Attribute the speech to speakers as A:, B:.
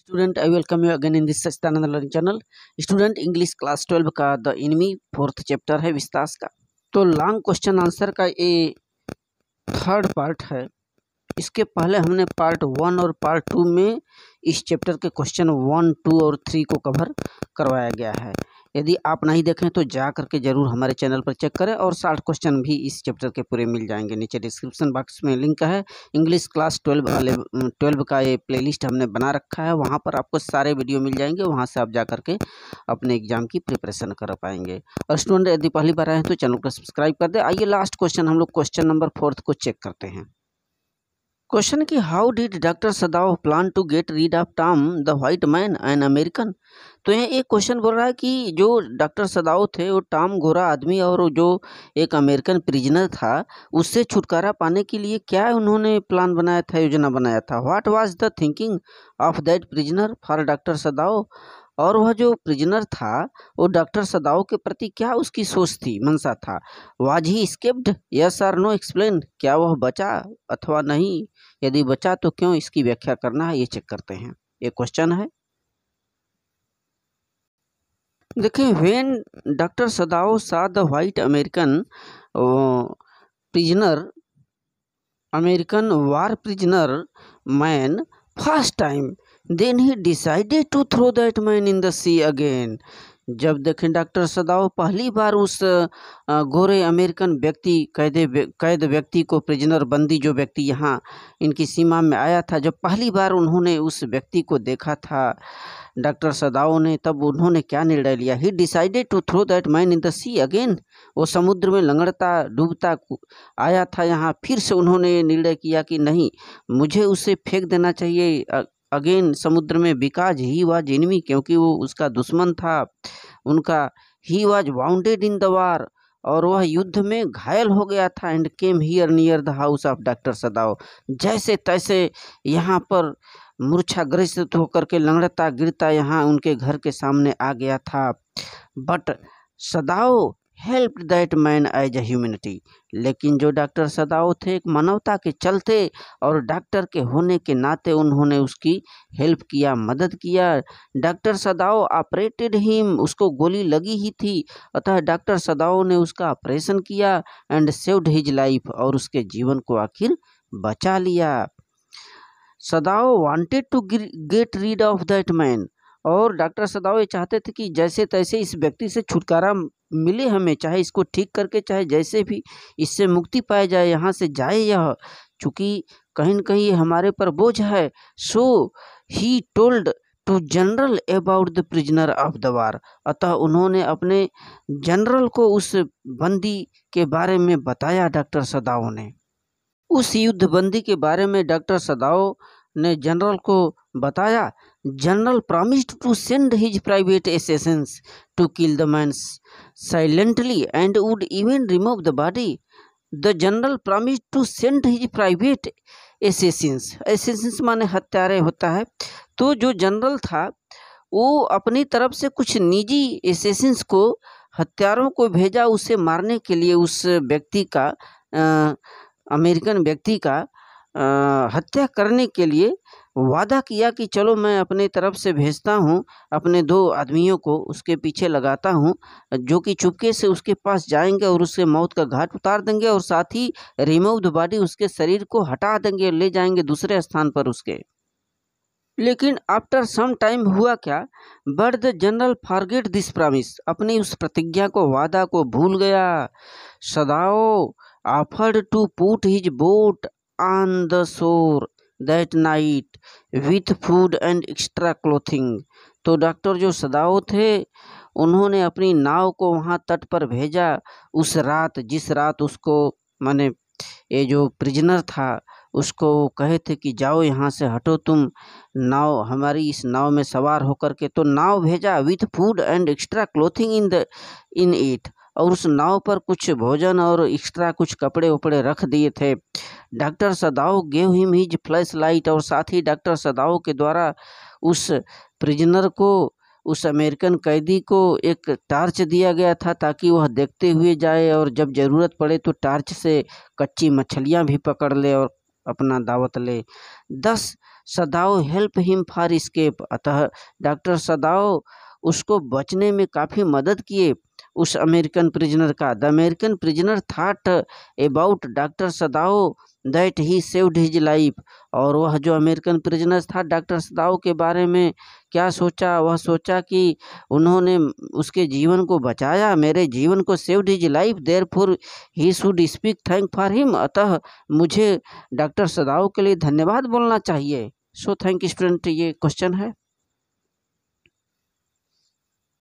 A: Student, I welcome you again in this Sastananda Learning Channel. Student, English class 12 का the enemy 4th chapter है Vistas का। तो long question answer का ये third part है। इसके पहले हमने पार्ट 1 और पार्ट 2 में इस चैप्टर के क्वेश्चन 1, 2 और 3 को कवर करवाया गया है। यदि आप नहीं देखें तो जा करके ज़रूर हमारे चैनल पर चेक करें और 60 क्वेश्चन भी इस चैप्टर के पूरे मिल जाएंगे। नीचे डिस्क्रिप्शन बॉक्स में लिंक है। इंग्लिश क्लास 12 का ये प्लेलिस्ट हमने बना रखा है, वहाँ पर आपको सारे वीडियो मिल जाएंगे। वहाँ से आप जा करके अपने एग्जाम की प्रिपरेशन कर पाएंगे। और स्टूडेंट, यदि पहली बार आए हैं तो चैनल को सब्सक्राइब कर दे। आइए लास्ट क्वेश्चन हम लोग क्वेश्चन नंबर 4 को चेक करते हैं। क्वेश्चन की how did doctor Sadao plan to get rid of Tom the white man an American. तो यहाँ एक क्वेश्चन बोल रहा है कि जो डॉक्टर सदाव थे वो टॉम गोरा आदमी और जो एक अमेरिकन प्रिजनर था उससे छुटकारा पाने के लिए क्या उन्होंने प्लान बनाया था, योजना बनाया था। What was the thinking of that prisoner for doctor सदाव। और वह जो प्रिजनर था वो डॉक्टर सदाव के प्रति क्या उसकी सोच थी, मनसा था। वाज ही एस्केप्ड, यस और नो एक्सप्लेन। क्या वह बचा अथवा नहीं, यदि बचा तो क्यों, इसकी व्याख्या करना है। ये चेक करते हैं। ये क्वेश्चन है। देखिए, when doctor Sadao saw the white American prisoner, American war prisoner man first time, then he decided to throw that man in the sea again. जब देखें डॉक्टर सदाव पहली बार उस गोरे अमेरिकन व्यक्ति कैद व्यक्ति को, प्रिजनर बंदी जो व्यक्ति यहाँ इनकी सीमा में आया था, जब पहली बार उन्होंने उस व्यक्ति को देखा था डॉक्टर सदाव ने, तब उन्होंने क्या निर्णय लिया। He decided to throw that man in the sea again. वो समुद्र में लंगड़ता डूबता आया था यहाँ, फिर से उन्होंने निर्णय किया कि नहीं, मुझे उसे फेंक देना चाहिए अगेन समुद्र में। बिकॉज ही वाज एनिमी, क्योंकि वो उसका दुश्मन था उनका। He was bounded in the war, और वह युद्ध में घायल हो गया था। And came here near the house of doctor सदाव, जैसे तैसे यहाँ पर मूर्छाग्रस्त होकर के लंगड़ता गिरता यहाँ उनके घर के सामने आ गया था। But Sadao help that man as a humanity. लेकिन जो डॉक्टर सदाव थे, एक मानवता के चलते और डॉक्टर के होने के नाते उन्होंने उसकी हेल्प किया, मदद किया। डॉक्टर सदाव ऑपरेटेड हिम, उसको गोली लगी ही थी, अतः डॉक्टर सदाव ने उसका ऑपरेशन किया। एंड सेव्ड हिज लाइफ, और उसके जीवन को आखिर बचा लिया। Sadao wanted to get rid of that man, और डॉक्टर सदाव ये चाहते थे कि जैसे तैसे इस व्यक्ति से छुटकारा मिले हमें, चाहे इसको ठीक करके, चाहे जैसे भी इससे मुक्ति पाई जाए, यहाँ से जाए यह, चूँकि कहीं न कहीं हमारे पर बोझ है। So he told to general about the prisoner of the war. अतः उन्होंने अपने जनरल को उस बंदी के बारे में बताया। डॉक्टर सदाव ने उस युद्ध बंदी के बारे में डॉक्टर सदाव ने जनरल को बताया। General promised to send his private assassins to kill the man silently and would even remove the body. The general promised to send his private assassins माने हत्यारे होता है। तो जो जनरल था वो अपनी तरफ से कुछ निजी assassins को, हत्यारों को भेजा उसे मारने के लिए, उस व्यक्ति का, अमेरिकन व्यक्ति का हत्या करने के लिए वादा किया कि चलो मैं अपने तरफ से भेजता हूँ अपने 2 आदमियों को, उसके पीछे लगाता हूँ, जो कि चुपके से उसके पास जाएंगे और उससे मौत का घाट उतार देंगे, और साथ ही रिमूव द बॉडी, उसके शरीर को हटा देंगे, ले जाएंगे दूसरे स्थान पर उसके। लेकिन आफ्टर सम टाइम हुआ क्या, but the general forget this promise, अपनी उस प्रतिज्ञा को, वादा को भूल गया। सदाव offered to put his boat on the shore that night with food and extra clothing। तो डॉक्टर जो सदाव थे उन्होंने अपनी नाव को वहाँ तट पर भेजा उस रात, जिस रात उसको, माने ये जो प्रिजनर था उसको कहे थे कि जाओ यहाँ से हटो तुम, नाव हमारी इस नाव में सवार होकर के। तो नाव भेजा with food and extra clothing in it, और उस नाव पर कुछ भोजन और एक्स्ट्रा कुछ कपड़े उपड़े रख दिए थे। Doctor सदाव gave him his flash light, और साथ ही डॉक्टर सदाव के द्वारा उस प्रिजनर को, उस अमेरिकन कैदी को एक टार्च दिया गया था ताकि वह देखते हुए जाए, और जब ज़रूरत पड़े तो टार्च से कच्ची मछलियां भी पकड़ ले और अपना दावत ले। दस सदाव हेल्प हिम फॉर एस्केप। अतः डॉक्टर सदाव उसको बचने में काफ़ी मदद किए उस अमेरिकन प्रिजनर का। The American prisoner thought about doctor सदाव that he saved his life. और वह जो अमेरिकन प्रिजनर था डॉक्टर सदाव के बारे में क्या सोचा, वह सोचा कि उन्होंने उसके जीवन को बचाया, मेरे जीवन को, saved his life, therefore he should speak thank for him. अतः मुझे डॉक्टर सदाव के लिए धन्यवाद बोलना चाहिए। सो थैंक स्टूडेंट, ये क्वेश्चन है।